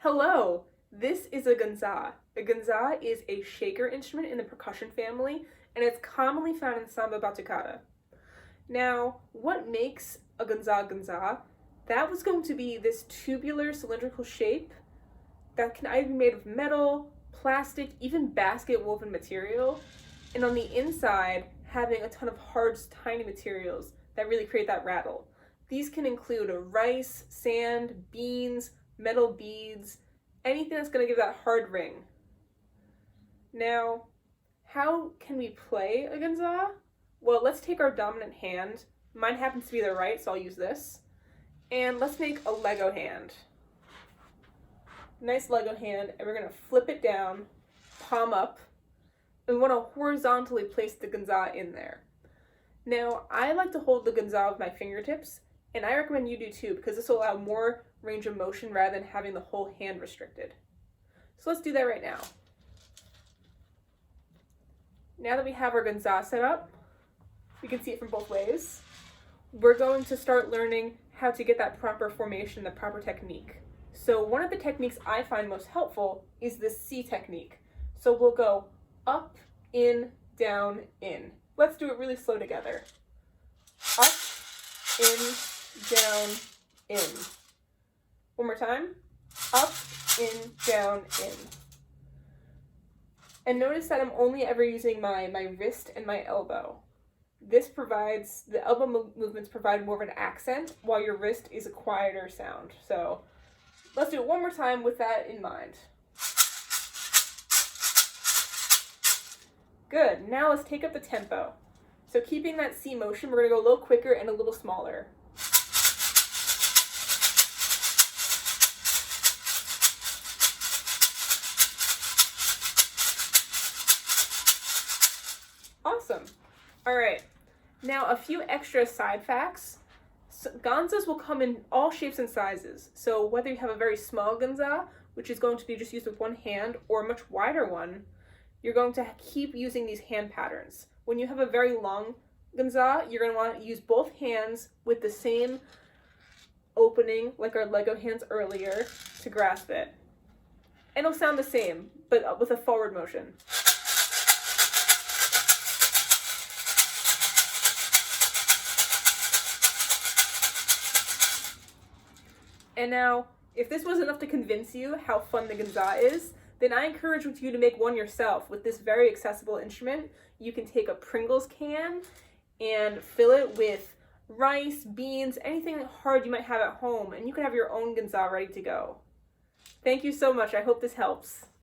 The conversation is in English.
Hello, this is a Ganza. A Ganza is a shaker instrument in the percussion family, and it's commonly found in Samba Batucada. Now, what makes a Ganza Ganza? That was going to be this tubular cylindrical shape that can either be made of metal, plastic, even basket woven material, and on the inside having a ton of hard, tiny materials that really create that rattle. These can include rice, sand, beans, metal beads, anything that's going to give that hard ring. Now, how can we play a Ganza? Well, let's take our dominant hand. Mine happens to be the right, so I'll use this. And let's make a Lego hand. Nice Lego hand, and we're going to flip it down, palm up, and we want to horizontally place the Ganza in there. Now, I like to hold the Ganza with my fingertips, and I recommend you do too, because this will allow more range of motion rather than having the whole hand restricted. So let's do that right now. Now that we have our Ganza set up, we can see it from both ways. We're going to start learning how to get that proper formation, the proper technique. So one of the techniques I find most helpful is the C technique. So we'll go up, in, down, in. Let's do it really slow together. Up, in, down, in. One more time. Up, in, down, in. And notice that I'm only ever using my wrist and my elbow. This provides, the elbow movements provide more of an accent, while your wrist is a quieter sound. So let's do it one more time with that in mind. Good, now let's take up the tempo. So keeping that C motion, we're going to go a little quicker and a little smaller. Awesome. All right, now a few extra side facts. Ganzas will come in all shapes and sizes. So whether you have a very small Ganza, which is going to be just used with one hand, or a much wider one, you're going to keep using these hand patterns. When you have a very long Ganza, you're going to want to use both hands with the same opening, like our Lego hands earlier, to grasp it. And it'll sound the same, but with a forward motion. And now, if this was enough to convince you how fun the Ganza is, then I encourage you to make one yourself with this very accessible instrument. You can take a Pringles can and fill it with rice, beans, anything hard you might have at home, and you can have your own Ganza ready to go. Thank you so much. I hope this helps.